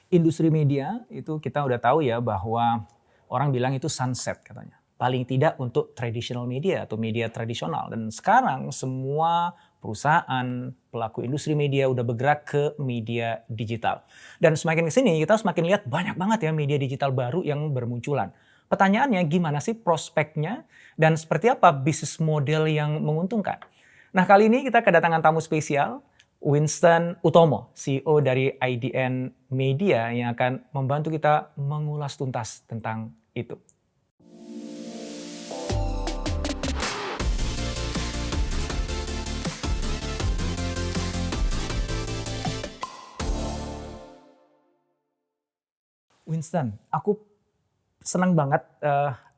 Industri media itu kita udah tahu ya bahwa orang bilang itu sunset katanya. Paling tidak untuk traditional media atau media tradisional. Dan sekarang semua perusahaan, pelaku industri media udah bergerak ke media digital. Dan semakin kesini kita semakin lihat banyak banget ya media digital baru yang bermunculan. Pertanyaannya gimana sih prospeknya dan seperti apa bisnis model yang menguntungkan? Nah kali ini kita kedatangan tamu spesial, Winston Utomo, CEO dari IDN Media yang akan membantu kita mengulas tuntas tentang itu. Winston, aku senang banget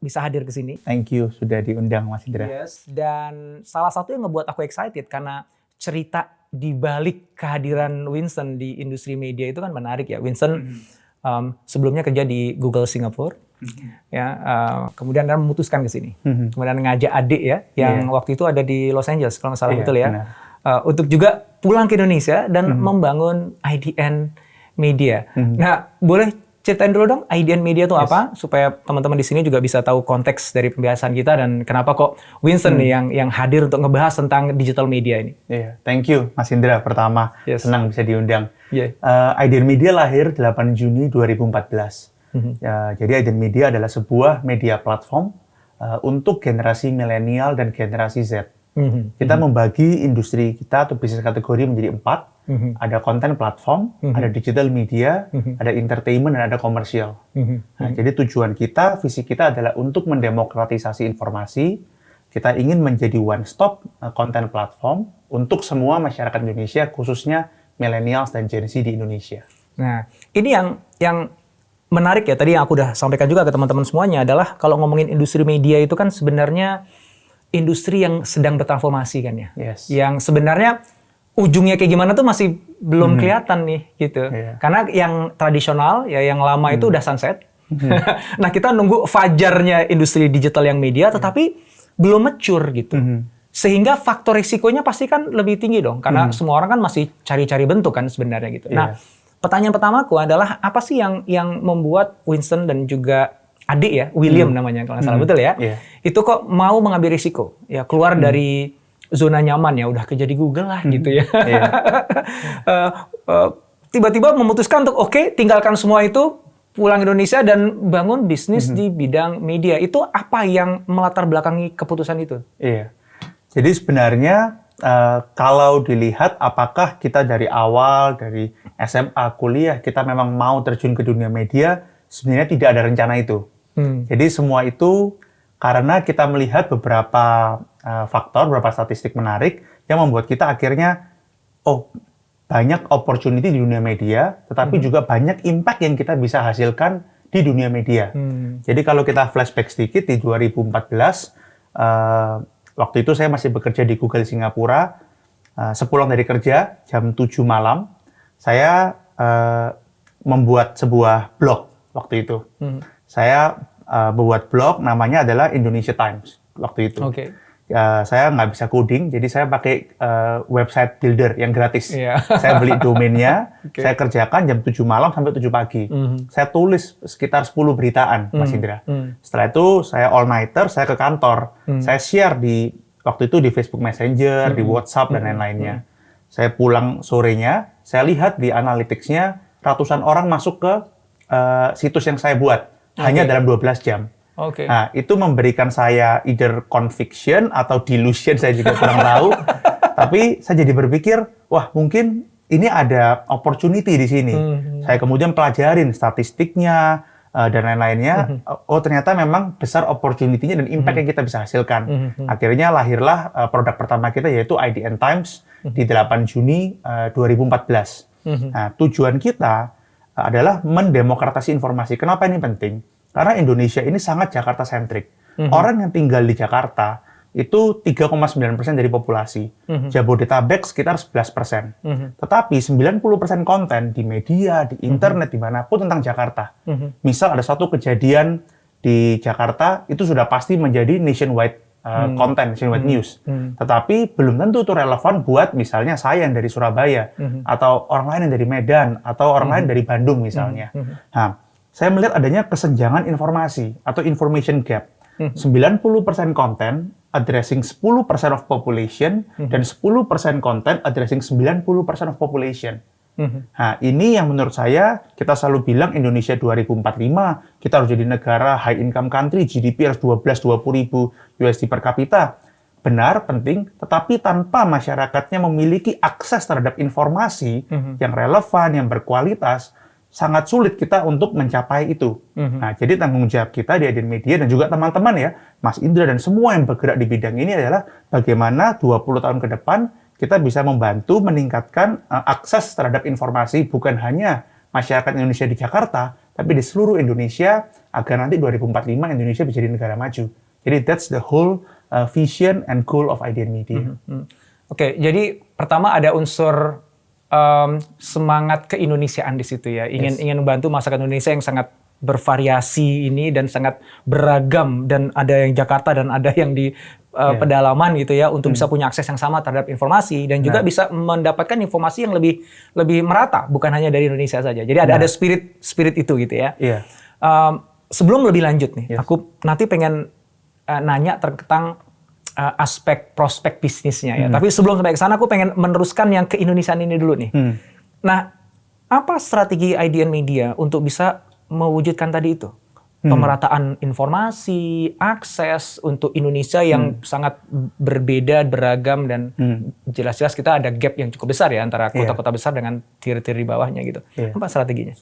bisa hadir ke sini. Thank you sudah diundang Mas Indra. Yes, dan salah satu yang ngebuat aku excited karena cerita di balik kehadiran Winston di industri media itu kan menarik ya. Winston sebelumnya kerja di Google Singapura, ya kemudian dia memutuskan ke sini, kemudian ngajak adik ya yang waktu itu ada di Los Angeles kalau nggak salah betul ya, untuk juga pulang ke Indonesia dan membangun IDN Media. Nah boleh ceritain dulu dong IDN Media itu apa supaya teman-teman di sini juga bisa tahu konteks dari pembahasan kita dan kenapa kok Winston nih yang hadir untuk ngebahas tentang digital media ini. Thank you Mas Indra pertama, senang bisa diundang. IDN Media lahir 8 Juni 2014. Jadi IDN Media adalah sebuah media platform untuk generasi milenial dan generasi Z. Kita membagi industri kita atau bisnis kategori menjadi 4. Ada konten platform, ada digital media, ada entertainment, dan ada komersial. Jadi tujuan kita, visi kita adalah untuk mendemokratisasi informasi. Kita ingin menjadi one-stop konten platform untuk semua masyarakat Indonesia, khususnya millennials dan Gen Z di Indonesia. Nah, ini yang menarik ya, tadi yang aku udah sampaikan juga ke teman-teman semuanya adalah kalau ngomongin industri media itu kan sebenarnya industri yang sedang bertransformasi kan ya. Yang sebenarnya ujungnya kayak gimana tuh masih belum kelihatan nih gitu. Karena yang tradisional ya yang lama itu udah sunset. Nah, kita nunggu fajarnya industri digital yang media tetapi belum mature gitu. Sehingga faktor risikonya pasti kan lebih tinggi dong karena semua orang kan masih cari-cari bentuk kan sebenarnya gitu. Nah, pertanyaan pertamaku adalah apa sih yang membuat Winston dan juga adik ya, William namanya kalau nggak salah betul ya. Itu kok mau mengambil risiko ya keluar dari zona nyaman ya udah kerja di Google lah gitu ya. Tiba-tiba memutuskan untuk oke, tinggalkan semua itu, pulang Indonesia dan bangun bisnis di bidang media. Itu apa yang melatar belakangi keputusan itu? Jadi sebenarnya kalau dilihat apakah kita dari awal dari SMA kuliah kita memang mau terjun ke dunia media, sebenarnya tidak ada rencana itu. Jadi semua itu karena kita melihat beberapa faktor, beberapa statistik menarik yang membuat kita akhirnya, banyak opportunity di dunia media, tetapi juga banyak impact yang kita bisa hasilkan di dunia media. Jadi kalau kita flashback sedikit di 2014, waktu itu saya masih bekerja di Google Singapura, sepulang dari kerja jam 7 malam, saya membuat sebuah blog waktu itu. Saya membuat blog namanya adalah Indonesia Times waktu itu. Saya nggak bisa coding, jadi saya pakai website builder yang gratis. Saya beli domainnya, saya kerjakan jam 7 malam sampai 7 pagi. Saya tulis sekitar 10 beritaan, Mas Indra. Setelah itu saya all-nighter, saya ke kantor. Saya share waktu itu di Facebook Messenger, di WhatsApp, dan lain-lainnya. Saya pulang sorenya, saya lihat di analytics-nya ratusan orang masuk ke situs yang saya buat. Hanya dalam 12 jam. Nah, itu memberikan saya either conviction atau delusion, saya juga kurang tahu. Tapi saya jadi berpikir, wah mungkin ini ada opportunity di sini. Saya kemudian pelajarin statistiknya dan lain-lainnya. Oh ternyata memang besar opportunity-nya dan impact yang kita bisa hasilkan. Akhirnya lahirlah produk pertama kita yaitu IDN Times di 8 Juni 2014. Nah, tujuan kita adalah mendemokratisasi informasi. Kenapa ini penting? Karena Indonesia ini sangat Jakarta-sentrik. Orang yang tinggal di Jakarta itu 3,9% dari populasi. Jabodetabek sekitar 11%. Tetapi 90% konten di media, di internet, dimanapun tentang Jakarta. Misal ada satu kejadian di Jakarta, itu sudah pasti menjadi nationwide konten, nationwide news. Tetapi belum tentu itu relevan buat misalnya saya yang dari Surabaya, atau orang lain yang dari Medan, atau orang lain dari Bandung misalnya. Nah, saya melihat adanya kesenjangan informasi atau information gap. 90% konten addressing 10% of population dan 10% konten addressing 90% of population. Nah, ini yang menurut saya kita selalu bilang Indonesia 2045 kita harus jadi negara high income country, GDP harus 12-20 ribu USD per kapita. Benar, penting, tetapi tanpa masyarakatnya memiliki akses terhadap informasi yang relevan, yang berkualitas, sangat sulit kita untuk mencapai itu. Nah, jadi tanggung jawab kita di ADN Media dan juga teman-teman ya, Mas Indra dan semua yang bergerak di bidang ini adalah bagaimana 20 tahun ke depan kita bisa membantu meningkatkan akses terhadap informasi bukan hanya masyarakat Indonesia di Jakarta, tapi di seluruh Indonesia agar nanti 2045 Indonesia bisa jadi negara maju. Jadi that's the whole vision and goal of ADN Media. Oke, jadi pertama ada unsur semangat keindonesiaan di situ ya. Ingin membantu masyarakat Indonesia yang sangat bervariasi ini dan sangat beragam, dan ada yang Jakarta dan ada yang di pedalaman gitu ya, untuk bisa punya akses yang sama terhadap informasi dan juga bisa mendapatkan informasi yang lebih merata, bukan hanya dari Indonesia saja. Jadi ada spirit itu gitu ya. Sebelum lebih lanjut nih, aku nanti pengen nanya tentang aspek prospek bisnisnya ya. Tapi sebelum sampai ke sana, aku pengen meneruskan yang keindonesiaan ini dulu nih. Nah, apa strategi ADN Media untuk bisa mewujudkan tadi itu? Pemerataan informasi, akses untuk Indonesia yang sangat berbeda, beragam, dan jelas-jelas kita ada gap yang cukup besar ya antara kota-kota besar dengan tier-tier di bawahnya gitu. Apa strateginya?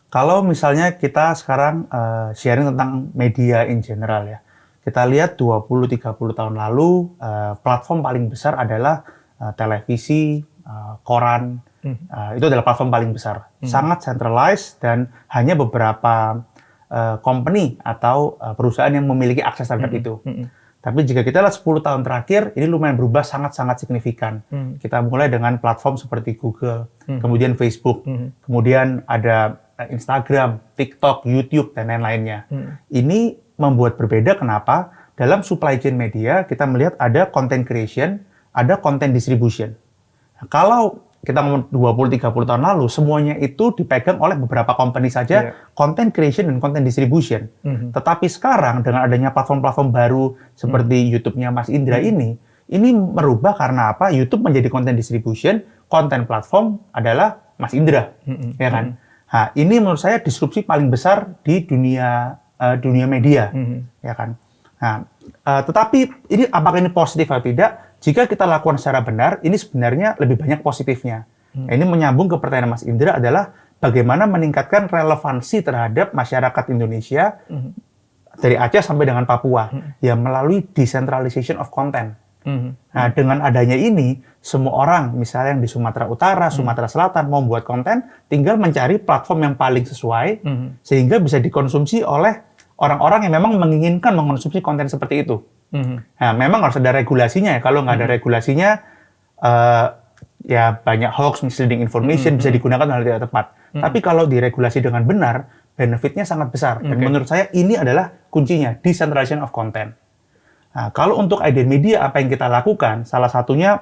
Kalau misalnya kita sekarang sharing tentang media in general ya, kita lihat 20-30 tahun lalu platform paling besar adalah televisi, koran, itu adalah platform paling besar. Sangat centralized dan hanya beberapa company atau perusahaan yang memiliki akses terhadap itu. Tapi jika kita lihat 10 tahun terakhir, ini lumayan berubah sangat-sangat signifikan. Kita mulai dengan platform seperti Google, kemudian Facebook, kemudian ada Instagram, TikTok, YouTube, dan lain-lainnya. Ini membuat berbeda kenapa? Dalam supply chain media, kita melihat ada content creation, ada content distribution. Nah, kalau kita ngomong 20-30 tahun lalu, semuanya itu dipegang oleh beberapa company saja, content creation dan content distribution. Tetapi sekarang, dengan adanya platform-platform baru seperti YouTube-nya Mas Indra ini merubah karena apa? YouTube menjadi content distribution, content platform adalah Mas Indra. Ya kan? Nah, ini menurut saya disrupsi paling besar di dunia media. Ya kan? Nah, tetapi ini apakah ini positif atau tidak? Jika kita lakukan secara benar, ini sebenarnya lebih banyak positifnya. Nah, ini menyambung ke pertanyaan Mas Indra adalah bagaimana meningkatkan relevansi terhadap masyarakat Indonesia dari Aceh sampai dengan Papua ya melalui decentralization of content. Nah, dengan adanya ini, semua orang misalnya yang di Sumatera Utara, Sumatera Selatan mau buat konten, tinggal mencari platform yang paling sesuai sehingga bisa dikonsumsi oleh orang-orang yang memang menginginkan mengkonsumsi konten seperti itu. Nah, memang harus ada regulasinya ya. Kalau nggak ada regulasinya, ya banyak hoax, misleading information bisa digunakan hal tidak tepat. Tapi kalau diregulasi dengan benar, benefitnya sangat besar. Dan menurut saya ini adalah kuncinya, decentralization of content. Nah, kalau untuk ADN Media, apa yang kita lakukan? Salah satunya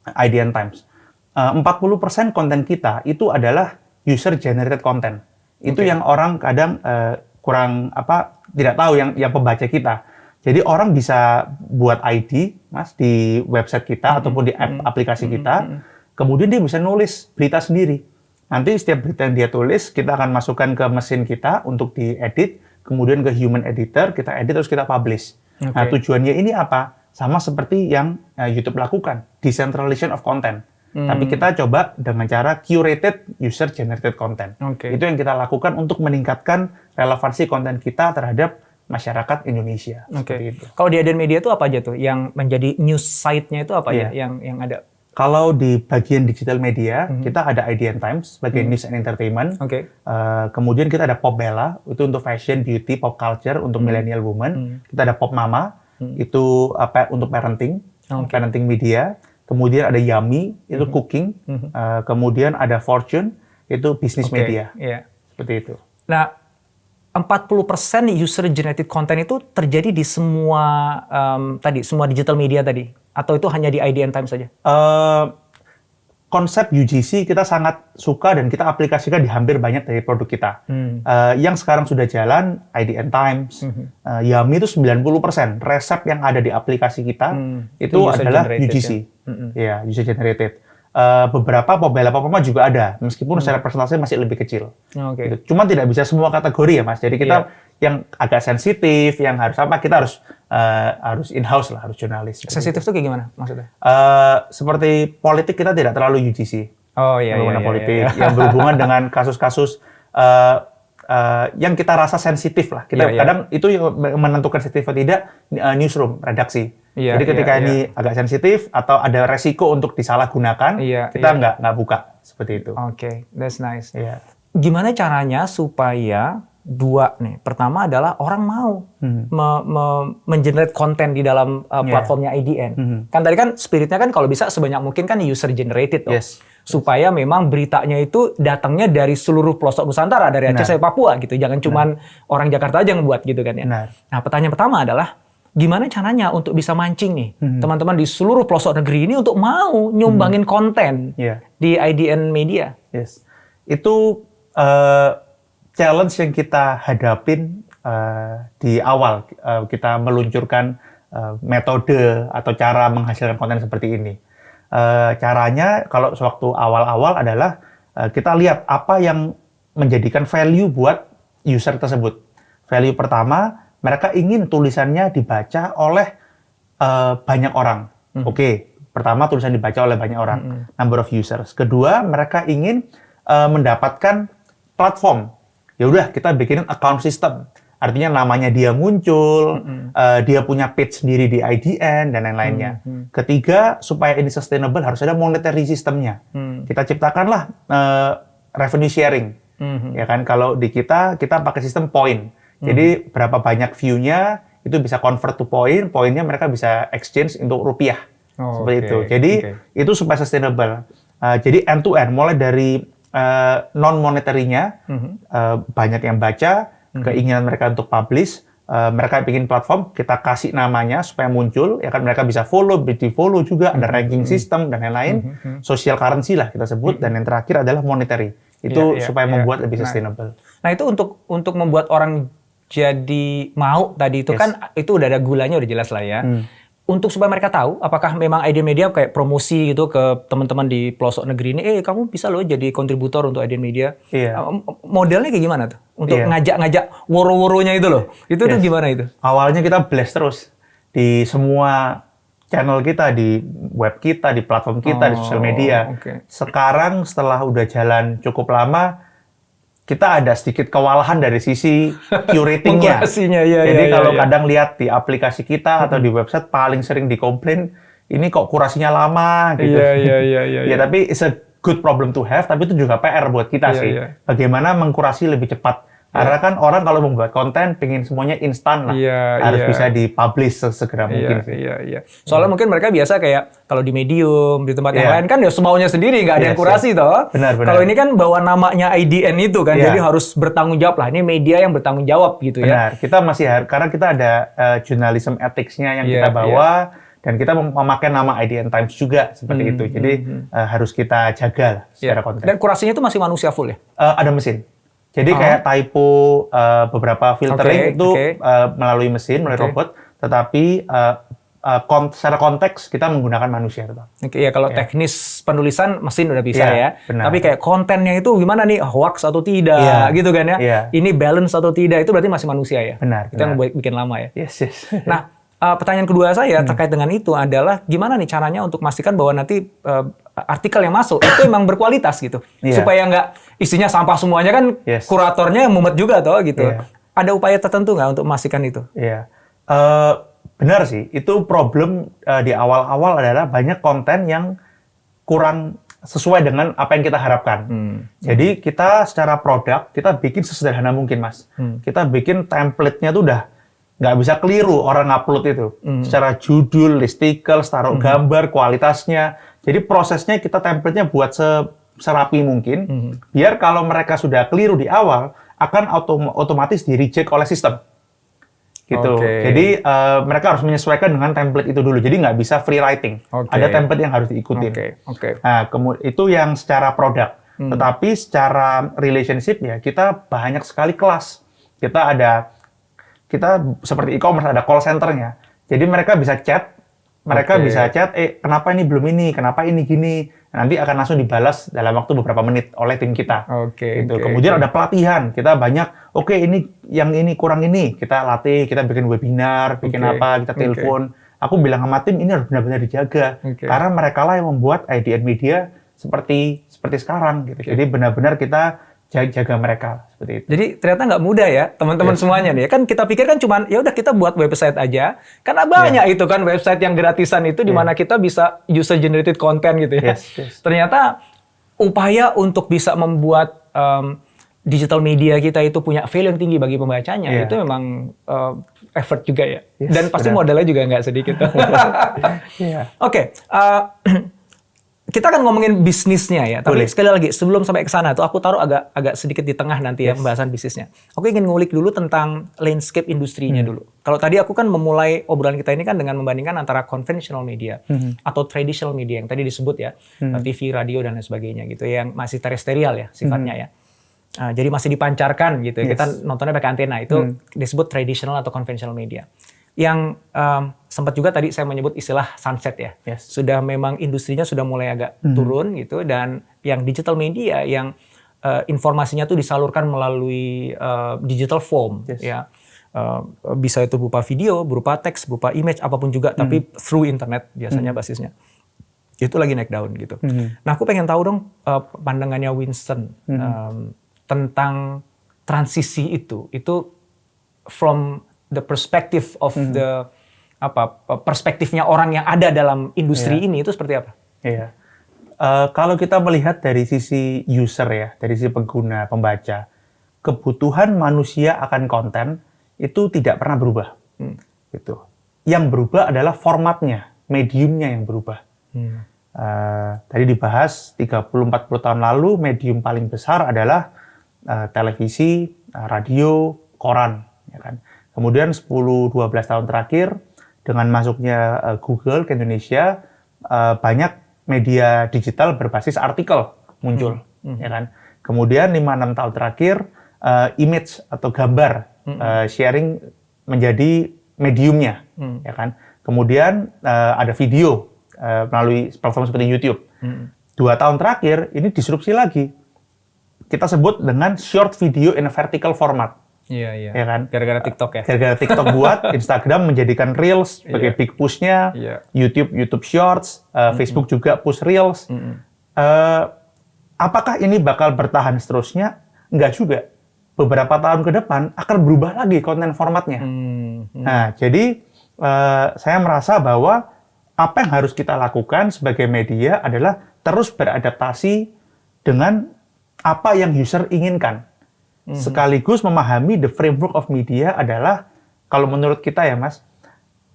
ADN Times. 40% konten kita itu adalah user-generated content. Itu yang orang kadang kurang tidak tahu yang pembaca kita. Jadi orang bisa buat ID, Mas, di website kita ataupun di aplikasi kita. Kemudian dia bisa nulis berita sendiri. Nanti setiap berita yang dia tulis, kita akan masukkan ke mesin kita untuk diedit. Kemudian ke human editor, kita edit terus kita publish. Nah, tujuannya ini apa? Sama seperti yang YouTube lakukan, decentralization of content. Tapi kita coba dengan cara curated user-generated content. Itu yang kita lakukan untuk meningkatkan relevansi konten kita terhadap masyarakat Indonesia. Kalau di ADN Media itu apa aja tuh? Yang menjadi news site-nya itu apa ya yang ada? Kalau di bagian digital media, kita ada ADN Times sebagai news and entertainment. Kemudian kita ada Pop Bella, itu untuk fashion, beauty, pop culture untuk millennial woman. Kita ada Pop Mama, itu untuk parenting, parenting media. Kemudian ada Yummy, itu cooking. Kemudian ada Fortune, itu bisnis media. Seperti itu. Nah, 40% user generated content itu terjadi di semua semua digital media tadi, atau itu hanya di IDN Times saja? Konsep UGC kita sangat suka dan kita aplikasikan di hampir banyak dari produk kita. Yang sekarang sudah jalan, IDN Times, Yummy itu 90% resep yang ada di aplikasi kita itu adalah UGC. Ya, user generated. Beberapa Pop-Bella juga ada, meskipun secara persentase masih lebih kecil. Gitu. Cuma tidak bisa semua kategori ya Mas. Jadi kita yang agak sensitif, yang harus apa, kita harus in-house lah, harus jurnalis. Sensitif itu kayak gimana maksudnya? Seperti politik kita tidak terlalu UGC. Oh iya. Politik yang berhubungan dengan kasus-kasus yang kita rasa sensitif lah. Kita kadang itu yang menentukan sensitif atau tidak, newsroom, redaksi. Jadi ketika ini agak sensitif atau ada resiko untuk disalahgunakan, kita nggak buka seperti itu. Oke, that's nice. Gimana caranya supaya dua nih? Pertama adalah orang mau mengenerate konten di dalam platformnya IDN. Kan tadi kan spiritnya kan kalau bisa sebanyak mungkin kan user generated tuh. Supaya memang beritanya itu datangnya dari seluruh pelosok Nusantara, dari Aceh sampai Papua gitu. Jangan cuman orang Jakarta aja yang buat gitu kan ya. Nah, pertanyaan pertama adalah gimana caranya untuk bisa mancing nih teman-teman di seluruh pelosok negeri ini untuk mau nyumbangin konten di IDN Media? Itu challenge yang kita hadapin di awal kita meluncurkan metode atau cara menghasilkan konten seperti ini. Caranya kalau sewaktu awal-awal adalah kita lihat apa yang menjadikan value buat user tersebut. Value pertama, mereka ingin tulisannya dibaca oleh banyak orang. Pertama tulisan dibaca oleh banyak orang, number of users. Kedua, mereka ingin mendapatkan platform. Ya udah, kita bikinin account system. Artinya namanya dia muncul, dia punya page sendiri di IDN dan lain-lainnya. Ketiga, supaya ini sustainable harus ada monetary systemnya. Kita ciptakanlah revenue sharing. Ya kan, kalau di kita pakai sistem point. Jadi berapa banyak view-nya itu bisa convert to point, poinnya mereka bisa exchange untuk rupiah. Seperti itu. Jadi itu supaya sustainable. Jadi end to end, mulai dari non monetary-nya banyak yang baca, keinginan mereka untuk publish, mereka bikin platform, kita kasih namanya supaya muncul, ya kan mereka bisa follow, di follow juga, ada ranking system dan lain-lain, social currency lah kita sebut, dan yang terakhir adalah monetary. Itu supaya membuat lebih sustainable. Nah itu untuk membuat orang jadi mau tadi itu kan itu udah ada gulanya, udah jelas lah ya. Untuk supaya mereka tahu apakah memang IDN Media kayak promosi gitu ke teman-teman di pelosok negeri ini, kamu bisa loh jadi kontributor untuk IDN Media. Modelnya kayak gimana tuh? Untuk ngajak woro-woronya itu loh. Itu tuh gimana itu? Awalnya kita blast terus di semua channel kita, di web kita, di platform kita, di sosial media. Sekarang setelah udah jalan cukup lama, kita ada sedikit kewalahan dari sisi curatingnya. Jadi kalau kadang lihat di aplikasi kita atau di website paling sering dikomplain, ini kok kurasinya lama gitu. Ya tapi it's a good problem to have, tapi itu juga PR buat kita sih. Bagaimana mengkurasi lebih cepat. Karena kan orang kalau membuat konten pengen semuanya instan lah. Harus bisa dipublish sesegera mungkin sih. Soalnya mungkin mereka biasa kayak kalau di Medium, di tempat yang lain kan ya semaunya sendiri, nggak ada yang kurasi toh. Benar. Kalau ini kan bawa namanya IDN itu kan, jadi harus bertanggung jawab lah. Ini media yang bertanggung jawab gitu ya. Benar, kita masih karena kita ada journalism ethics-nya yang kita bawa, dan kita memakai nama IDN Times juga seperti itu. Jadi harus kita jaga lah secara konten. Dan kurasinya itu masih manusia full ya? Ada mesin. Jadi kayak typo, beberapa filtering itu melalui mesin, melalui robot, tetapi secara konteks kita menggunakan manusia. Kalau teknis penulisan mesin udah bisa ya. Benar. Tapi kayak kontennya itu gimana nih, hoax atau tidak, gitu kan ya. Ini balance atau tidak, itu berarti masih manusia ya. Benar. Itu yang bikin lama ya. Nah, pertanyaan kedua saya terkait dengan itu adalah gimana nih caranya untuk memastikan bahwa nanti artikel yang masuk itu emang berkualitas gitu. Supaya nggak isinya sampah semuanya kan, kuratornya mumet juga toh gitu. Ada upaya tertentu nggak untuk memastikan itu? Benar sih, itu problem di awal-awal adalah banyak konten yang kurang sesuai dengan apa yang kita harapkan. Jadi kita secara produk, kita bikin sesederhana mungkin Mas. Kita bikin template-nya tuh udah nggak bisa keliru orang upload itu. Secara judul, listicle, taruh gambar, kualitasnya. Jadi prosesnya kita template-nya buat serapi mungkin. Biar kalau mereka sudah keliru di awal, akan otomatis di-reject oleh sistem. Gitu. Jadi mereka harus menyesuaikan dengan template itu dulu. Jadi nggak bisa free writing. Ada template yang harus diikutin. Nah, itu yang secara produk. Tetapi secara relationship ya kita banyak sekali kelas. Kita seperti e-commerce ada call center-nya. Jadi mereka bisa chat. Mereka bisa chat, kenapa ini belum ini, kenapa ini gini. Nanti akan langsung dibalas dalam waktu beberapa menit oleh tim kita. Kemudian ada pelatihan, kita banyak, ini yang ini kurang ini, kita latih, kita bikin webinar, bikin apa, kita telepon. Aku bilang sama tim ini harus benar-benar dijaga, karena mereka lah yang membuat IDN Media seperti sekarang. Gitu. Jadi benar-benar kita jaga mereka seperti itu. Jadi ternyata nggak mudah ya teman-teman semuanya nih. Kan kita pikir kan cuman ya udah kita buat website aja. Karena banyak itu kan website yang gratisan itu di mana kita bisa user generated content gitu ya. Ternyata upaya untuk bisa membuat digital media kita itu punya value yang tinggi bagi pembacanya itu memang effort juga ya. Dan pasti modalnya juga nggak sedikit. Kita akan ngomongin bisnisnya ya, tapi sekali lagi sebelum sampai ke sana tuh aku taruh agak sedikit di tengah nanti ya pembahasan bisnisnya. Aku ingin ngulik dulu tentang landscape industrinya dulu. Kalau tadi aku kan memulai obrolan kita ini kan dengan membandingkan antara conventional media atau traditional media yang tadi disebut ya, TV, radio dan lain sebagainya gitu, yang masih terestrial ya sifatnya ya. Jadi masih dipancarkan gitu ya. Kita nontonnya pakai antena itu disebut traditional atau conventional media. Yang sempat juga tadi saya menyebut istilah sunset ya. Sudah memang industrinya sudah mulai agak turun gitu, dan yang digital media yang informasinya tuh disalurkan melalui digital form ya. Bisa itu berupa video, berupa teks, berupa image apapun juga, tapi through internet biasanya basisnya. Itu lagi naik daun gitu. Nah, aku pengen tahu dong pandangannya Winston tentang transisi itu from the perspective of the perspektifnya orang yang ada dalam industri ini itu seperti apa? Kalau kita melihat dari sisi user ya, dari sisi pengguna, pembaca, kebutuhan manusia akan konten itu tidak pernah berubah. Gitu. Yang berubah adalah formatnya, mediumnya yang berubah. Tadi dibahas 30-40 tahun lalu medium paling besar adalah televisi, radio, koran, ya kan. Kemudian 10-12 tahun terakhir, dengan masuknya Google ke Indonesia, banyak media digital berbasis artikel muncul. Ya kan? Kemudian 5-6 tahun terakhir, image atau gambar sharing menjadi mediumnya. Ya kan? Kemudian ada video melalui platform seperti YouTube. 2 tahun terakhir, ini disrupsi lagi. Kita sebut dengan short video in a vertical format. Iya. Ya kan? Gara-gara TikTok ya. Gara-gara TikTok buat, Instagram menjadikan Reels sebagai big push-nya, YouTube Shorts, Facebook juga push Reels. Apakah ini bakal bertahan seterusnya? Enggak juga. Beberapa tahun ke depan akan berubah lagi konten formatnya. Nah, jadi saya merasa bahwa apa yang harus kita lakukan sebagai media adalah terus beradaptasi dengan apa yang user inginkan. Sekaligus memahami the framework of media adalah, kalau menurut kita ya Mas,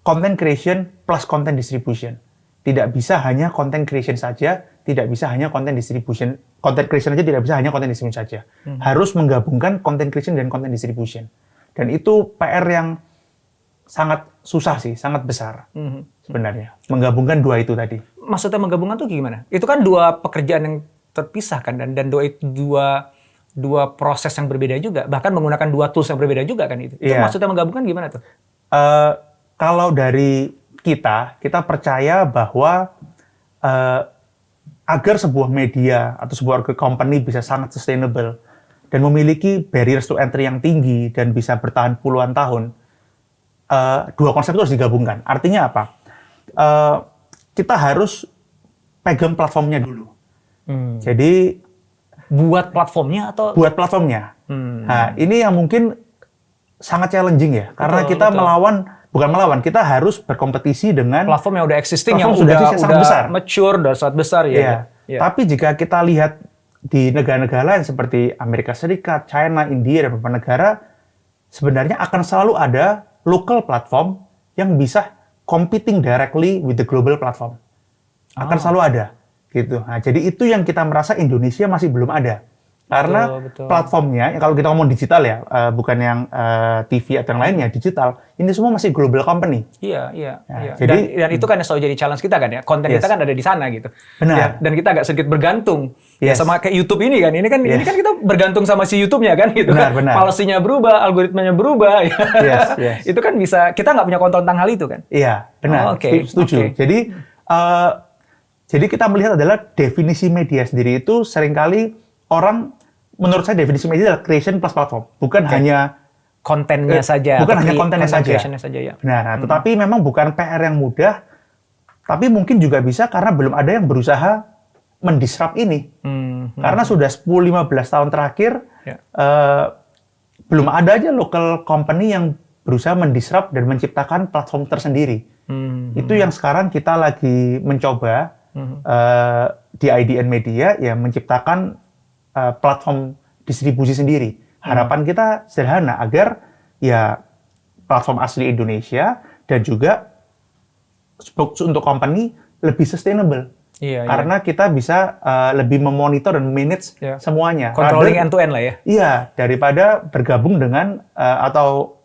content creation plus content distribution. Tidak bisa hanya content creation saja, tidak bisa hanya content distribution. Content creation saja tidak bisa hanya content distribution saja. Harus menggabungkan content creation dan content distribution. Dan itu PR yang sangat susah sih, sangat besar sebenarnya. Menggabungkan dua itu tadi. Maksudnya menggabungkan tuh gimana? Itu kan dua pekerjaan yang terpisah kan, dan dua proses yang berbeda juga, bahkan menggunakan dua tools yang berbeda juga kan itu. Itu maksudnya menggabungkan gimana tuh? Kalau dari kita percaya bahwa agar sebuah media atau sebuah company bisa sangat sustainable dan memiliki barriers to entry yang tinggi dan bisa bertahan puluhan tahun, dua konsep itu harus digabungkan. Artinya apa? Kita harus pegang platformnya dulu. Jadi buat platformnya atau? Buat platformnya. Nah, ini yang mungkin sangat challenging ya, karena kita bukan melawan, kita harus berkompetisi dengan platform yang udah existing, yang udah besar, mature, udah sangat besar ya. Tapi jika kita lihat di negara-negara lain seperti Amerika Serikat, China, India, dan beberapa negara, sebenarnya akan selalu ada local platform yang bisa competing directly with the global platform. Akan selalu ada. Gitu. Nah, jadi itu yang kita merasa Indonesia masih belum ada. Karena platformnya, kalau kita ngomong digital ya, bukan yang TV atau yang lainnya, digital, ini semua masih global company. Iya. Jadi, dan itu kan yang selalu jadi challenge kita kan ya, konten kita kan ada di sana gitu. Benar. Ya, dan kita agak sedikit bergantung. Ya, sama kayak YouTube ini kan kita bergantung sama si YouTube-nya kan gitu. Benar. Policy-nya berubah, algoritmanya berubah. Itu kan bisa, kita nggak punya kontrol tentang hal itu kan. Iya, benar. Setuju. Jadi kita melihat adalah definisi media sendiri itu seringkali orang, menurut saya definisi media adalah creation plus platform, bukan hanya kontennya saja. Bukan hanya kontennya saja. Ya. Benar. Tetapi memang bukan PR yang mudah, tapi mungkin juga bisa karena belum ada yang berusaha mendisrupt ini. Karena sudah 10-15 tahun terakhir, belum ada aja local company yang berusaha mendisrupt dan menciptakan platform tersendiri. Itu yang sekarang kita lagi mencoba di IDN Media, ya menciptakan platform distribusi sendiri. Harapan kita sederhana, agar ya platform asli Indonesia dan juga untuk company lebih sustainable. Karena kita bisa lebih memonitor dan manage semuanya. Controlling end-to-end lah ya. Iya, daripada bergabung dengan atau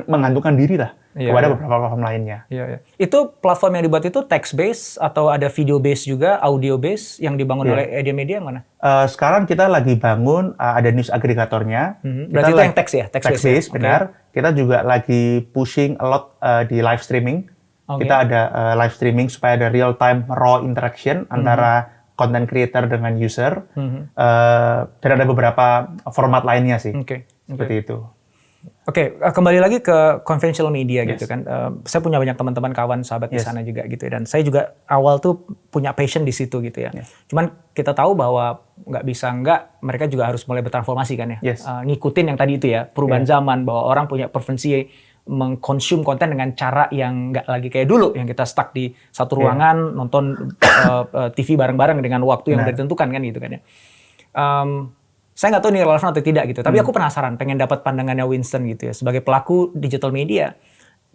menggantungkan diri lah kepada beberapa platform lainnya. Itu platform yang dibuat itu text base atau ada video base juga, audio base yang dibangun oleh IDN Media yang mana? Sekarang kita lagi bangun ada news agregatornya. Berarti itu yang text ya, text base, benar. Kita juga lagi pushing a lot di live streaming. Kita ada live streaming supaya ada real time raw interaction antara content creator dengan user. Dan ada beberapa format lainnya sih. Seperti itu. Kembali lagi ke conventional media gitu kan. Saya punya banyak teman-teman, kawan, sahabat di sana juga gitu. Dan saya juga awal tuh punya passion di situ gitu ya. Cuman kita tahu bahwa mereka juga harus mulai bertransformasi kan ya. Ngikutin yang tadi itu ya, perubahan zaman, bahwa orang punya preferensi mengkonsum konten dengan cara yang nggak lagi kayak dulu, yang kita stuck di satu ruangan nonton TV bareng-bareng dengan waktu yang udah ditentukan kan gitu kan ya. Saya nggak tahu ini relevan atau tidak gitu, tapi aku penasaran, pengen dapat pandangannya Winston gitu ya, sebagai pelaku digital media.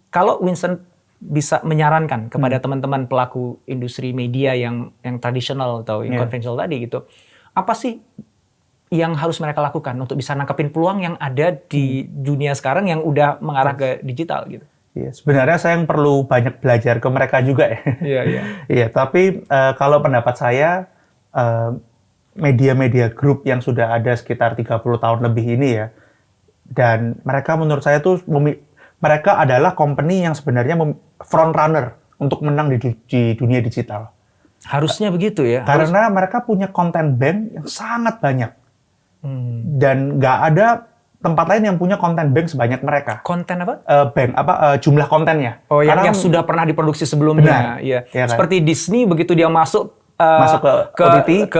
Kalau Winston bisa menyarankan kepada teman-teman pelaku industri media yang tradisional atau yang konvensional tadi gitu, apa sih yang harus mereka lakukan untuk bisa nangkepin peluang yang ada di dunia sekarang yang udah mengarah ke digital gitu? Sebenarnya saya yang perlu banyak belajar ke mereka juga ya. Iya, tapi kalau pendapat saya, media-media grup yang sudah ada sekitar 30 tahun lebih ini ya, dan mereka menurut saya tuh mereka adalah company yang sebenarnya front runner untuk menang di dunia digital. Harusnya begitu ya. Karena mereka punya content bank yang sangat banyak. Dan nggak ada tempat lain yang punya content bank sebanyak mereka. Konten apa? Jumlah kontennya. Yang sudah pernah diproduksi sebelumnya. Kan? Seperti Disney, begitu dia masuk ke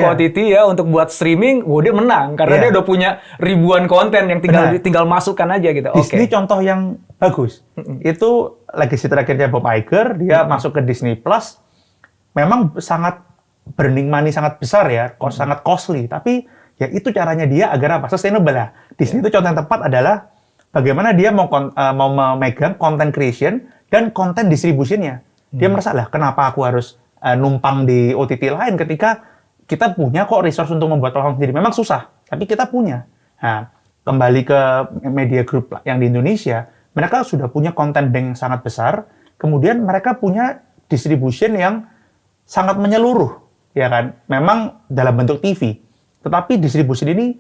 OTT ya untuk buat streaming, dia menang karena dia udah punya ribuan konten yang tinggal masukkan aja gitu. Disney contoh yang bagus. Itu legacy terakhirnya Bob Iger, dia masuk ke Disney Plus. Memang sangat burning money sangat besar ya, sangat costly, tapi ya itu caranya dia agar apa? Sustainable ya. Disney itu contoh yang tepat adalah bagaimana dia mau memegang content creation dan content distributionnya. Dia merasa lah, kenapa aku harus numpang di OTT lain ketika kita punya kok resource untuk membuat platform sendiri. Memang susah, tapi kita punya. Nah, kembali ke media group yang di Indonesia, mereka sudah punya content bank yang sangat besar, kemudian mereka punya distribution yang sangat menyeluruh, ya kan? Memang dalam bentuk TV, tetapi distribusi ini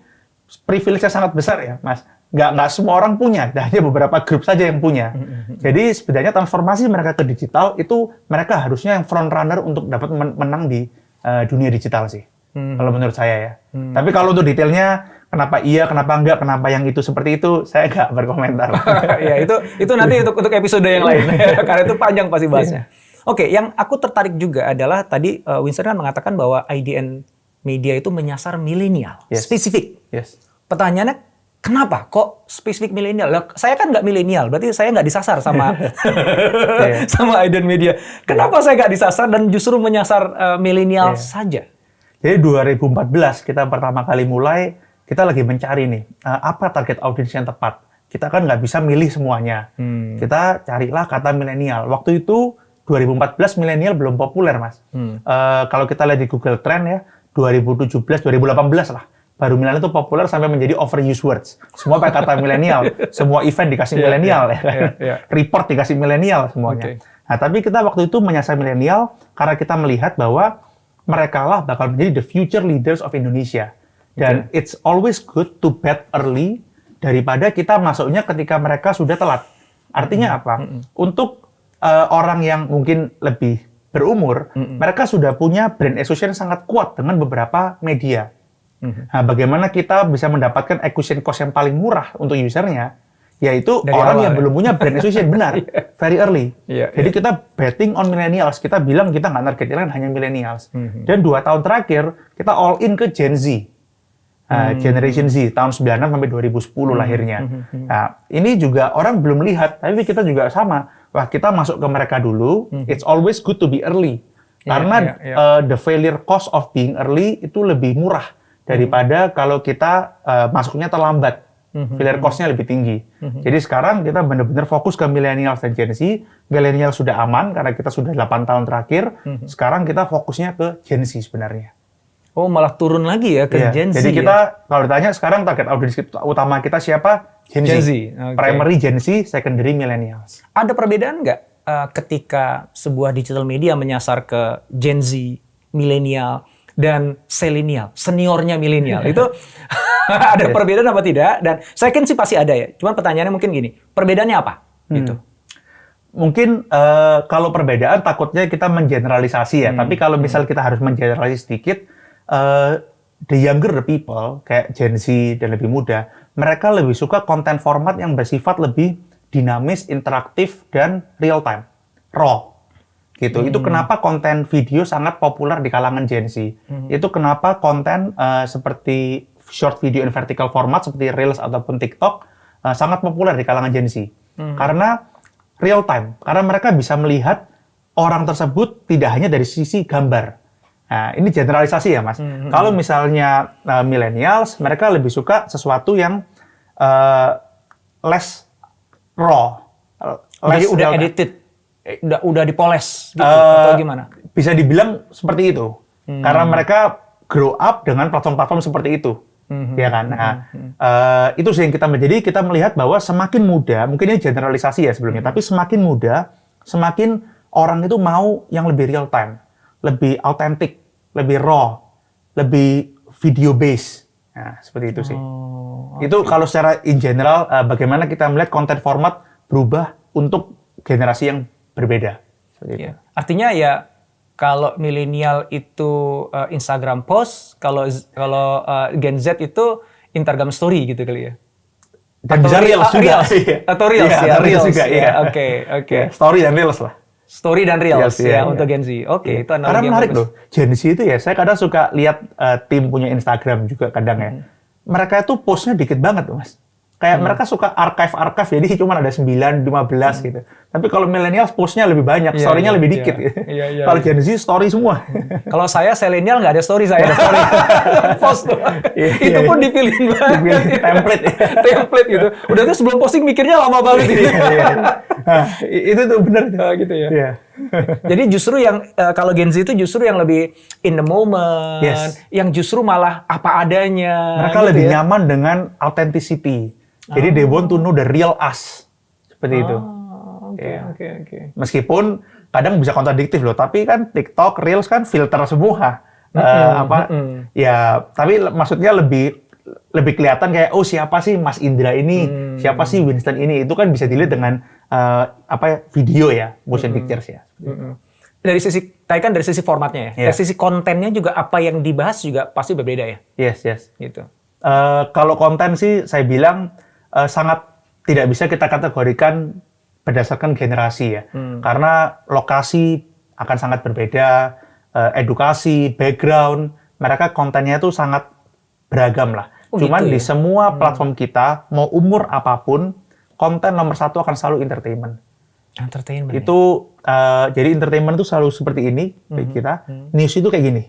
privilege-nya sangat besar ya, Mas. Nggak semua orang punya, hanya beberapa grup saja yang punya. Jadi sebenarnya transformasi mereka ke digital itu mereka harusnya yang front runner untuk dapat menang di dunia digital sih. Kalau menurut saya ya. Tapi kalau untuk detailnya kenapa iya, kenapa enggak, kenapa yang itu seperti itu, saya nggak berkomentar. Ya itu nanti untuk episode yang lain karena itu panjang pasti bahasnya. Yang aku tertarik juga adalah tadi Winston kan mengatakan bahwa IDN Media itu menyasar milenial, spesifik. Pertanyaannya, kenapa kok spesifik milenial? Saya kan nggak milenial, berarti saya nggak disasar sama sama IDN Media. Kenapa saya nggak disasar dan justru menyasar milenial saja? Jadi 2014 kita pertama kali mulai, kita lagi mencari nih apa target audiens yang tepat. Kita kan nggak bisa milih semuanya. Kita carilah kata milenial. Waktu itu 2014 milenial belum populer, Mas. Kalau kita lihat di Google Trend ya, 2017, 2018 lah. Baru milenial itu populer sampai menjadi overused words. Semua pakai kata milenial, semua event dikasih milenial ya. Report dikasih milenial semuanya. Nah, tapi kita waktu itu menyasar milenial karena kita melihat bahwa mereka lah bakal menjadi the future leaders of Indonesia. Dan it's always good to bet early daripada kita masuknya ketika mereka sudah telat. Artinya apa? Untuk orang yang mungkin lebih berumur, mereka sudah punya brand association sangat kuat dengan beberapa media. Nah, bagaimana kita bisa mendapatkan acquisition cost yang paling murah untuk usernya, yaitu dari orang yang belum punya brand association, benar, very early. Jadi kita betting on millennials, kita bilang kita nggak targetkan hanya millennials. Dan 2 tahun terakhir, kita all in ke Gen Z. Generation Z, tahun 96 sampai 2010 lahirnya. Nah, ini juga orang belum lihat, tapi kita juga sama. Wah, kita masuk ke mereka dulu, it's always good to be early. Karena the failure cost of being early itu lebih murah daripada kalau kita masuknya terlambat. Failure cost-nya lebih tinggi. Jadi sekarang kita benar-benar fokus ke millennials dan Gen Z. Millennial sudah aman karena kita sudah 8 tahun terakhir. Sekarang kita fokusnya ke Gen Z sebenarnya. Oh, malah turun lagi ya ke Gen Z. Jadi kita kalau ditanya sekarang target audiens utama kita siapa? Gen Z. Primary Gen Z, secondary millennials. Ada perbedaan nggak ketika sebuah digital media menyasar ke Gen Z, milenial, dan selenial, seniornya milenial? Itu ada perbedaan apa tidak? Dan saya yakin sih pasti ada ya. Cuman pertanyaannya mungkin gini, perbedaannya apa? Gitu. Mungkin kalau perbedaan takutnya kita mengeneralisasi ya. Tapi kalau misal kita harus mengeneralisasi sedikit, the younger the people, kayak Gen Z dan lebih muda, mereka lebih suka konten format yang bersifat lebih dinamis, interaktif, dan real time, raw. Gitu. Itu kenapa konten video sangat populer di kalangan Gen Z. Itu kenapa konten seperti short video in vertical format seperti Reels ataupun TikTok sangat populer di kalangan Gen Z. Karena real time. Karena mereka bisa melihat orang tersebut tidak hanya dari sisi gambar. Nah, ini generalisasi ya, Mas. Kalau misalnya millennials, mereka lebih suka sesuatu yang less raw. Jadi udah edited. Udah dipoles gitu atau gimana? Bisa dibilang seperti itu. Karena mereka grow up dengan platform-platform seperti itu. Ya kan? Nah, itu sih yang kita melihat bahwa semakin muda, mungkin ini generalisasi ya sebelumnya, tapi semakin muda, semakin orang itu mau yang lebih real time, lebih autentik, lebih raw, lebih video base. Nah, seperti itu sih. Itu kalau secara in general, bagaimana kita melihat konten format berubah untuk generasi yang berbeda. Artinya ya kalau milenial itu Instagram post, kalau Gen Z itu Instagram story gitu kali ya. Dan bisa Reels juga. Atau Reels ya. Reels juga ya. Oke. Story dan Reels lah. Story dan Reels ya untuk Gen Z. Oke, itu analogi. Karena menarik loh. Gen Z itu ya, saya kadang suka lihat tim punya Instagram juga kadang ya. Mereka itu postnya dikit banget loh, Mas. Kayak mereka suka archive, jadi cuma ada 9, 15 gitu. Tapi kalau millennials postnya lebih banyak, story-nya lebih dikit. Kalau Gen Z story semua. Kalau saya millennial nggak ada story saya. Post tuh. Itu pun dipilihin banget. Dipilih template gitu. Udah tuh sebelum posting mikirnya lama banget. Nah, itu tuh benar gitu ya. Jadi justru yang kalau Gen Z itu justru yang lebih in the moment, yang justru malah apa adanya. Mereka lebih nyaman dengan authenticity. Jadi they want to know the real us. Seperti itu. Oke. Meskipun kadang bisa kontradiktif loh, tapi kan TikTok, Reels kan filter semua. Ya, tapi maksudnya lebih kelihatan kayak siapa sih Mas Indra ini, siapa sih Winston ini, itu kan bisa dilihat dengan video ya, motion pictures ya. Dari sisi formatnya ya, dari sisi kontennya juga apa yang dibahas juga pasti berbeda ya. Yes. Gitu. Kalau konten sih saya bilang sangat tidak bisa kita kategorikan berdasarkan generasi ya, karena lokasi akan sangat berbeda, edukasi, background, mereka kontennya itu sangat beragam lah. Cuman gitu ya? Di semua platform kita, mau umur apapun, konten nomor satu akan selalu entertainment. Itu jadi entertainment itu selalu seperti ini bagi kita. News itu kayak gini.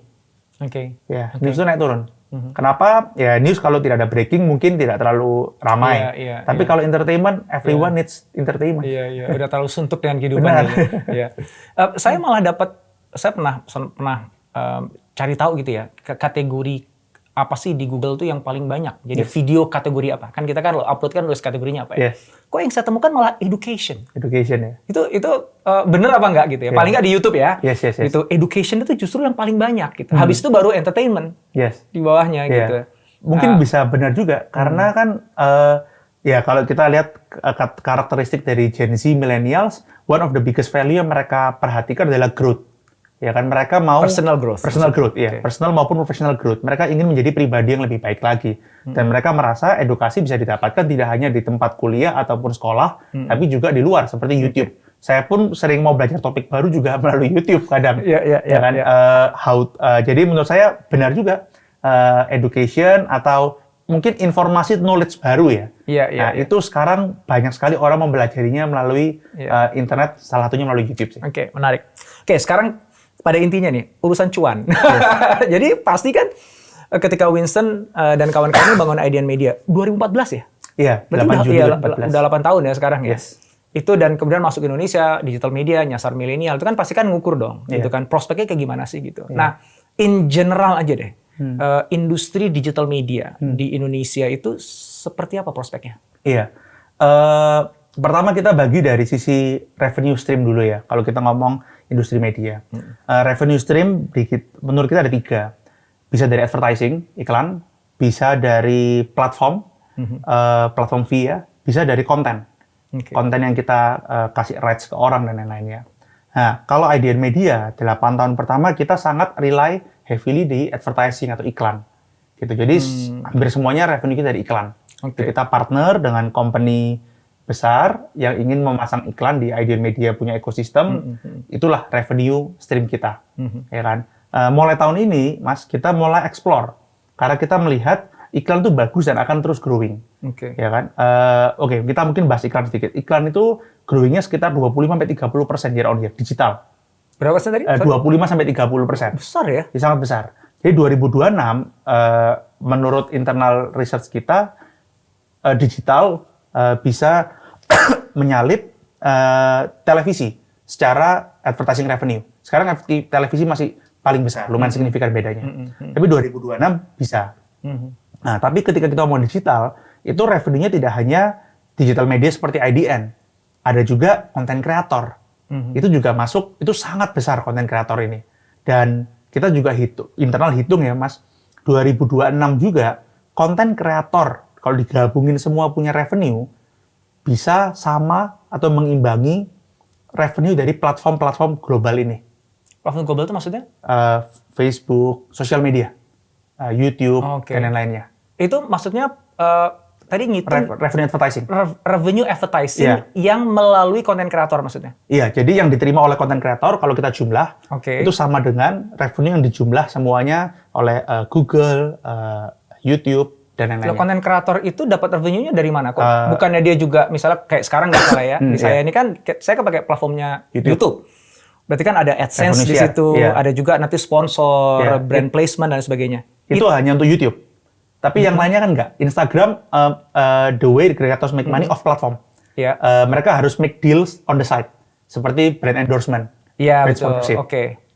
News itu naik turun. Kenapa? Ya news kalau tidak ada breaking mungkin tidak terlalu ramai. Tapi kalau entertainment, everyone needs entertainment. Udah terlalu suntuk dengan kehidupan. Saya malah saya pernah cari tahu gitu ya, kategori apa sih di Google tuh yang paling banyak. Jadi video kategori apa? Kan kita kan upload kan nulis kategorinya apa ya. Kok yang saya temukan malah education. Education ya. Itu bener apa enggak gitu ya? Paling enggak di YouTube ya. Yes. Itu education itu justru yang paling banyak gitu. Habis itu baru entertainment. Di bawahnya gitu. Mungkin bisa benar juga karena kan ya kalau kita lihat karakteristik dari Gen Z millennials, one of the biggest value yang mereka perhatikan adalah growth. Ya kan mereka mau personal growth ya, personal maupun professional growth. Mereka ingin menjadi pribadi yang lebih baik lagi. Dan mereka merasa edukasi bisa didapatkan tidak hanya di tempat kuliah ataupun sekolah, tapi juga di luar seperti YouTube. Saya pun sering mau belajar topik baru juga melalui YouTube kadang. Jadi menurut saya benar juga education atau mungkin informasi knowledge baru ya. Itu sekarang banyak sekali orang mempelajarinya melalui internet, salah satunya melalui YouTube sih. Oke, menarik. Oke, sekarang pada intinya nih, urusan cuan. Jadi pasti kan ketika Winston dan kawan-kawan bangun IDN Media, 2014 ya? Iya, 8 Juli 2014. Udah 8 tahun ya sekarang ya? Itu dan kemudian masuk Indonesia, digital media, nyasar milenial, itu kan pasti kan ngukur dong. Gitu kan, prospeknya kayak gimana sih gitu. Nah, in general aja deh, industri digital media di Indonesia itu seperti apa prospeknya? Iya. Pertama kita bagi dari sisi revenue stream dulu ya. Kalau kita ngomong industri media, revenue stream menurut kita ada 3. Bisa dari advertising, iklan, bisa dari platform, platform fee ya, bisa dari konten. Konten yang kita kasih rights ke orang dan lain-lainnya. Nah, kalau IDN Media 8 tahun pertama kita sangat rely heavily di advertising atau iklan. Gitu. Jadi hampir semuanya revenue kita dari iklan. Kita partner dengan company besar yang ingin memasang iklan di IDN Media punya ekosistem, itulah revenue stream kita, ya kan. Mulai tahun ini, Mas, kita mulai explore karena kita melihat iklan itu bagus dan akan terus growing, ya kan. Kita mungkin bahas iklan sedikit. Iklan itu growingnya sekitar 25-30% year on year digital. Berapa persen tadi? 25-30%. Besar ya? Sangat besar. Jadi 2026 menurut internal research kita digital bisa menyalip televisi secara advertising revenue. Sekarang televisi masih paling besar, lumayan signifikan bedanya. Tapi 2026 bisa. Nah, tapi ketika kita ngomong digital, itu revenue-nya tidak hanya digital media seperti IDN. Ada juga konten kreator. Itu juga masuk, itu sangat besar konten kreator ini. Dan kita juga internal hitung ya, Mas, 2026 juga konten kreator kalau digabungin semua punya revenue, bisa sama atau mengimbangi revenue dari platform-platform global ini. Platform global itu maksudnya? Facebook, sosial media, YouTube, dan lain-lainnya. Itu maksudnya tadi ngitung revenue advertising. Revenue advertising yang melalui konten kreator maksudnya? Iya, jadi yang diterima oleh konten kreator kalau kita jumlah, itu sama dengan revenue yang dijumlah semuanya oleh Google, YouTube, dan lain-lainnya. Konten kreator itu dapat revenue-nya dari mana kok? Bukannya dia juga misalnya kayak sekarang nggak salah ya, di saya ini kan saya pakai platformnya YouTube. Berarti kan ada AdSense di situ, ada juga nanti sponsor, brand placement dan sebagainya. Itu hanya untuk YouTube. Tapi yang lainnya kan nggak. Instagram, the way the creators make money off platform. Mereka harus make deals on the side, seperti brand endorsement, brand sponsorship.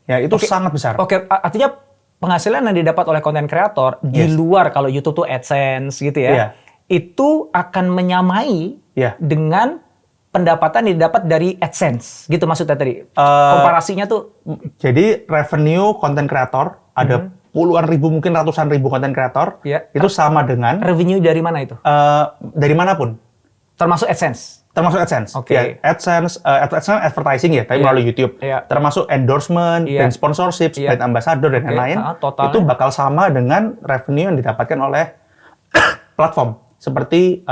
Ya itu sangat besar. Artinya penghasilan yang didapat oleh konten kreator di luar kalau YouTube tuh AdSense gitu ya, itu akan menyamai dengan pendapatan yang didapat dari AdSense, gitu maksudnya tadi. Komparasinya tuh. Jadi revenue konten kreator ada puluhan ribu, mungkin ratusan ribu konten kreator, itu sama dengan revenue dari mana itu? Dari manapun. Termasuk AdSense? Termasuk AdSense. AdSense, advertising ya, tapi melalui YouTube. Termasuk endorsement, brand sponsorship, brand ambassador, dan lain-lain. Itu bakal sama dengan revenue yang didapatkan oleh platform. Seperti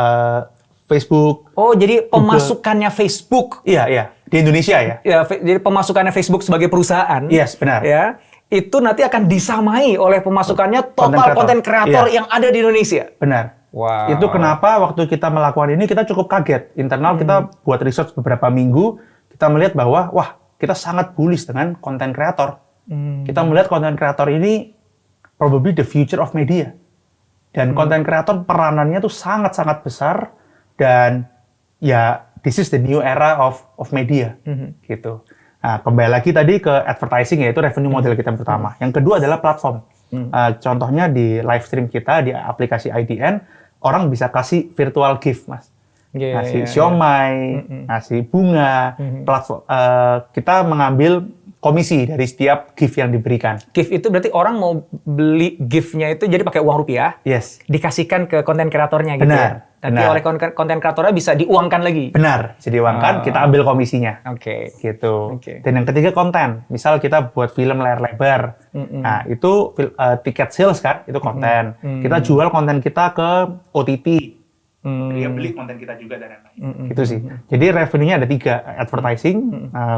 Facebook. Oh, jadi pemasukannya Google. Facebook. Iya. Di Indonesia ya. Jadi pemasukannya Facebook sebagai perusahaan. Yes, benar. Ya. Itu nanti akan disamai oleh pemasukannya total konten kreator yang ada di Indonesia. Benar. Wow. Itu kenapa waktu kita melakukan ini kita cukup kaget. Internal kita buat research beberapa minggu, kita melihat bahwa wah, kita sangat bullish dengan konten kreator. Kita melihat konten kreator ini probably the future of media. Dan konten kreator peranannya tuh sangat-sangat besar dan ya this is the new era of media gitu. Nah, kembali lagi tadi ke advertising ya, itu revenue model kita pertama. Yang kedua adalah platform. Contohnya di live stream kita di aplikasi IDN, orang bisa kasih virtual gift, Mas. Ngasih siomay, ngasih bunga, platform. Kita mengambil komisi dari setiap gift yang diberikan. Gift itu berarti orang mau beli gift-nya itu jadi pakai uang rupiah, dikasihkan ke konten kreatornya gitu ya. Tapi oleh konten kreatornya bisa diuangkan lagi. Benar, jadi diuangkan, kita ambil komisinya. Gitu. Dan yang ketiga konten. Misal kita buat film layar lebar. Nah, itu tiket sales kan, itu konten. Kita jual konten kita ke OTT. Dia beli konten kita juga dan lain-lain. Gitu sih. Jadi revenue-nya ada 3, advertising,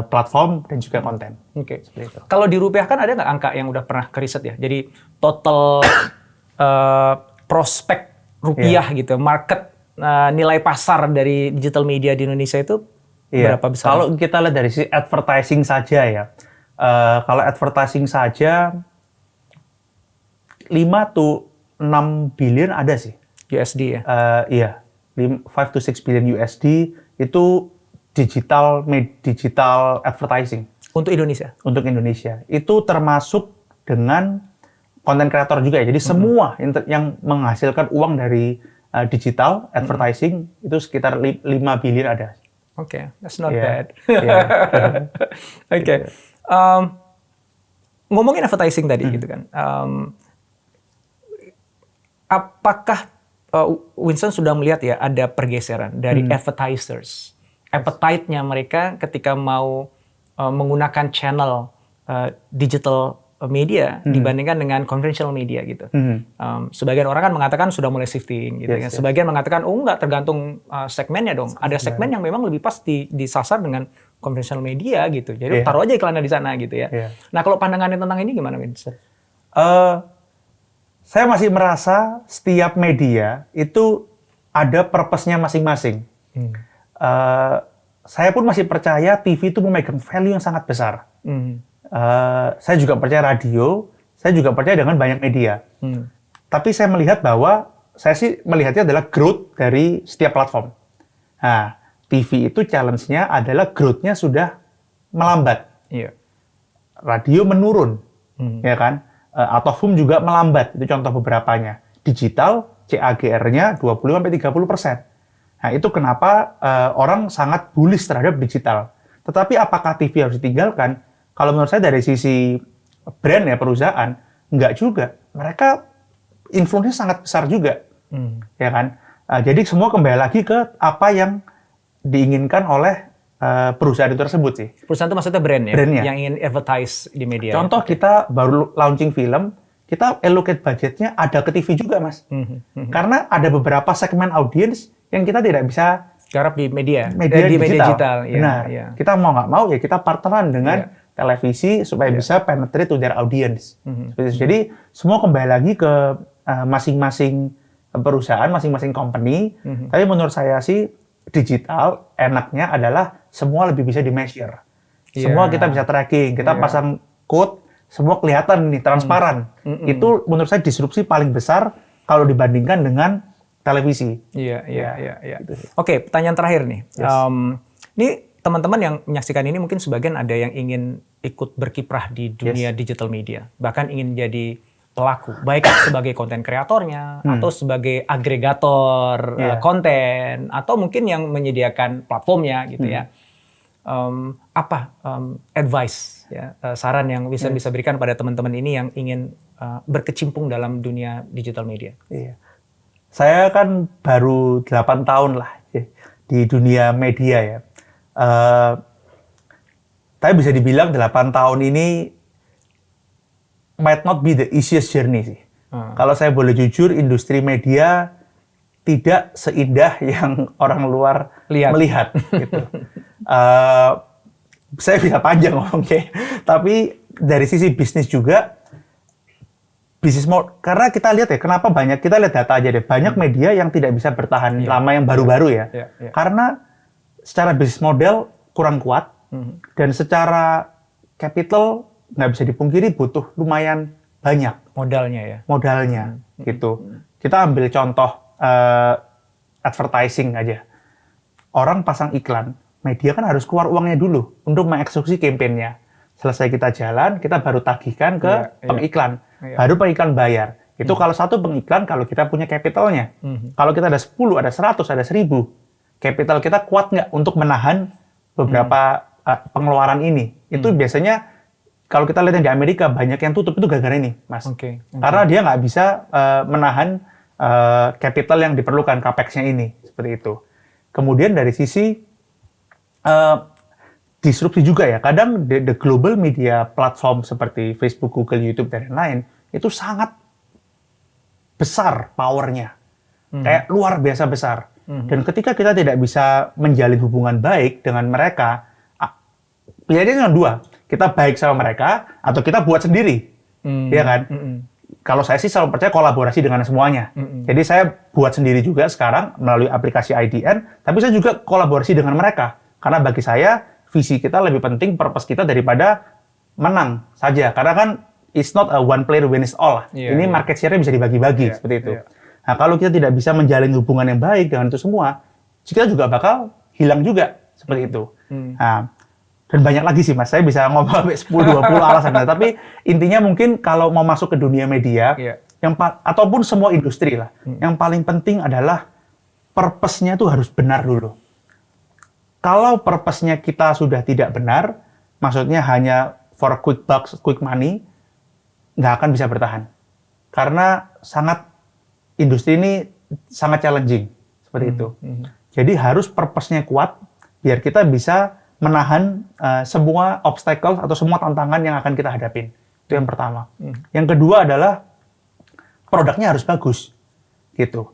platform, dan juga konten. Kalau dirupiahkan ada nggak angka yang udah pernah keriset ya? Jadi total prospek rupiah gitu, market nilai pasar dari digital media di Indonesia itu berapa besar? Kalau kita lihat dari sisi advertising saja ya, kalau advertising saja 5 to 6 billion ada sih. USD ya? Iya, 5 to 6 billion USD itu digital advertising. Untuk Indonesia? Untuk Indonesia. Itu termasuk dengan konten kreator juga ya. Jadi semua yang menghasilkan uang dari digital advertising itu sekitar 5 billion ada. That's not bad. Ngomongin advertising tadi gitu kan. Apakah Winston sudah melihat ya ada pergeseran dari advertisers, appetite-nya mereka ketika mau menggunakan channel digital media dibandingkan dengan conventional media gitu. Sebagian orang kan mengatakan sudah mulai shifting gitu kan. Sebagian mengatakan enggak, tergantung segmennya dong. Ada segmen yang memang lebih pas disasar dengan conventional media gitu. Jadi taruh aja iklannya di sana gitu ya. Nah, kalau pandangannya tentang ini gimana, Winston? Saya masih merasa setiap media itu ada purpose-nya masing-masing. Saya pun masih percaya TV itu memegang value yang sangat besar. Saya juga percaya radio, saya juga percaya dengan banyak media. Tapi saya melihat bahwa, saya sih melihatnya adalah growth dari setiap platform. Nah, TV itu challenge-nya adalah growth-nya sudah melambat. Radio menurun, ya kan? Out-of-home juga melambat, itu contoh beberapanya. Digital, CAGR-nya 20-30%. Nah, itu kenapa orang sangat bullish terhadap digital. Tetapi apakah TV harus ditinggalkan? Kalau menurut saya dari sisi brand ya, perusahaan, enggak juga. Mereka influence-nya sangat besar juga. Ya kan? Jadi semua kembali lagi ke apa yang diinginkan oleh perusahaan itu tersebut sih. Perusahaan itu maksudnya brand ya? Brandnya. Yang ingin advertise di media. Contoh kita baru launching film, kita allocate budgetnya ada ke TV juga, Mas. Karena ada beberapa segmen audiens yang kita tidak bisa garap di media digital. Benar. Ya. Kita mau nggak mau ya kita partneran dengan televisi supaya bisa penetrate to their audience. Jadi semua kembali lagi ke masing-masing perusahaan, masing-masing company. Tapi menurut saya sih digital enaknya adalah semua lebih bisa di-measure. Semua kita bisa tracking, kita pasang code, semua kelihatan nih, transparan. Itu menurut saya disrupsi paling besar kalau dibandingkan dengan televisi. Gitu. Oke, pertanyaan terakhir nih. Ini teman-teman yang menyaksikan ini mungkin sebagian ada yang ingin ikut berkiprah di dunia digital media. Bahkan ingin jadi pelaku, baik sebagai konten kreatornya, atau sebagai agregator konten, atau mungkin yang menyediakan platformnya gitu ya. Advice, ya, saran yang bisa berikan pada teman-teman ini yang ingin berkecimpung dalam dunia digital media? Saya kan baru 8 tahun lah di dunia media ya. Tapi bisa dibilang 8 tahun ini might not be the easiest journey sih. Kalau saya boleh jujur, industri media tidak seindah yang orang luar melihat. Gitu. Saya bisa panjang ngomongnya, tapi dari sisi bisnis juga, bisnis model, karena kita lihat ya, kenapa banyak, kita lihat data aja deh, banyak media yang tidak bisa bertahan lama yang baru-baru ya. Karena secara bisnis model kurang kuat, dan secara capital nggak bisa dipungkiri butuh lumayan banyak modalnya gitu. Kita ambil contoh advertising aja, orang pasang iklan media kan harus keluar uangnya dulu untuk mengeksekusi kampanyenya. Selesai kita jalan, kita baru tagihkan ke pengiklan. Baru pengiklan bayar. Itu kalau satu pengiklan, kalau kita punya capitalnya. Kalau kita ada 10, ada 100, ada 1000, capital kita kuat nggak untuk menahan beberapa pengeluaran ini? Itu biasanya, kalau kita lihat yang di Amerika, banyak yang tutup itu gara-gara ini, Mas. Karena dia nggak bisa menahan capital yang diperlukan, capex-nya ini. Seperti itu. Kemudian dari sisi disrupsi juga ya. Kadang the global media platform seperti Facebook, Google, YouTube, dan lain-lain itu sangat besar powernya. Kayak luar biasa besar. Dan ketika kita tidak bisa menjalin hubungan baik dengan mereka, pilihannya cuma dua. Kita baik sama mereka, atau kita buat sendiri. Iya kan? Kalau saya sih selalu percaya kolaborasi dengan semuanya. Jadi saya buat sendiri juga sekarang melalui aplikasi IDN, tapi saya juga kolaborasi dengan mereka. Karena bagi saya, visi kita lebih penting, purpose kita daripada menang saja. Karena kan it's not a one player wins all. Ini market share-nya bisa dibagi-bagi seperti itu. Nah, kalau kita tidak bisa menjalin hubungan yang baik dengan itu semua, kita juga bakal hilang juga seperti itu. Nah, dan banyak lagi sih, Mas. Saya bisa ngomong sampai 10-20 alasannya. Tapi intinya mungkin kalau mau masuk ke dunia media, ataupun semua industri lah, yang paling penting adalah purpose-nya itu harus benar dulu. Kalau purpose-nya kita sudah tidak benar, maksudnya hanya for quick bucks, quick money, nggak akan bisa bertahan. Karena industri ini sangat challenging, seperti itu. Jadi harus purpose-nya kuat, biar kita bisa menahan semua obstacle atau semua tantangan yang akan kita hadapin. Itu yang pertama. Yang kedua adalah produknya harus bagus, gitu.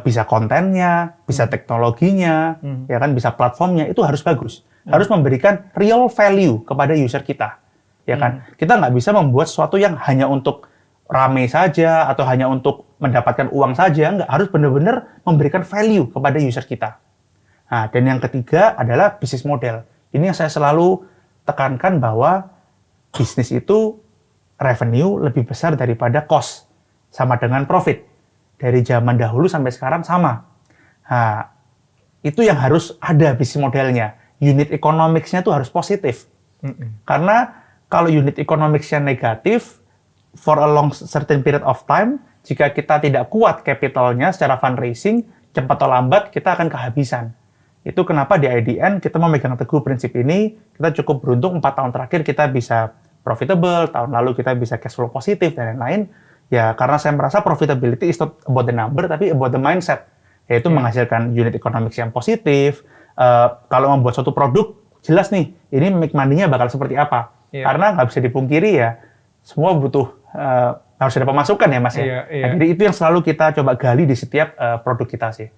Bisa kontennya, bisa teknologinya, ya kan, bisa platformnya, itu harus bagus. Harus memberikan real value kepada user kita, ya kan. Kita nggak bisa membuat sesuatu yang hanya untuk rame saja atau hanya untuk mendapatkan uang saja, nggak, harus benar-benar memberikan value kepada user kita. Nah, dan yang ketiga adalah bisnis model. Ini yang saya selalu tekankan bahwa bisnis itu revenue lebih besar daripada cost, sama dengan profit. Dari zaman dahulu sampai sekarang sama. Nah, itu yang harus ada bisnis modelnya. Unit economics-nya itu harus positif. Karena kalau unit economics-nya negatif, for a long certain period of time, jika kita tidak kuat capital-nya secara fundraising, cepat atau lambat kita akan kehabisan. Itu kenapa di IDN kita memegang teguh prinsip ini. Kita cukup beruntung 4 tahun terakhir kita bisa profitable, tahun lalu kita bisa cash flow positif, dan lain-lain. Ya, karena saya merasa profitability is not about the number, tapi about the mindset. Yaitu menghasilkan unit economics yang positif. Kalau membuat suatu produk, jelas nih, ini make money-nya bakal seperti apa. Karena nggak bisa dipungkiri ya, semua butuh, harus ada pemasukan ya, Mas ya. Nah, jadi itu yang selalu kita coba gali di setiap produk kita sih.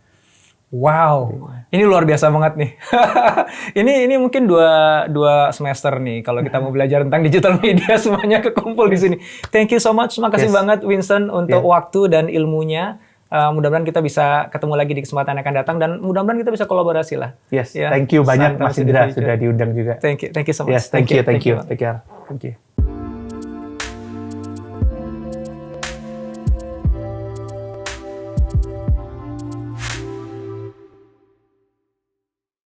Wow, ini luar biasa banget nih. ini mungkin dua semester nih kalau kita mau belajar tentang digital media, semuanya kekumpul di sini. Thank you so much, makasih banget Winston untuk waktu dan ilmunya. Mudah-mudahan kita bisa ketemu lagi di kesempatan yang akan datang, dan mudah-mudahan kita bisa kolaborasi lah. Thank you banyak Mas Indra sudah diundang juga. Thank you so much. Thank you. Take care. Thank you.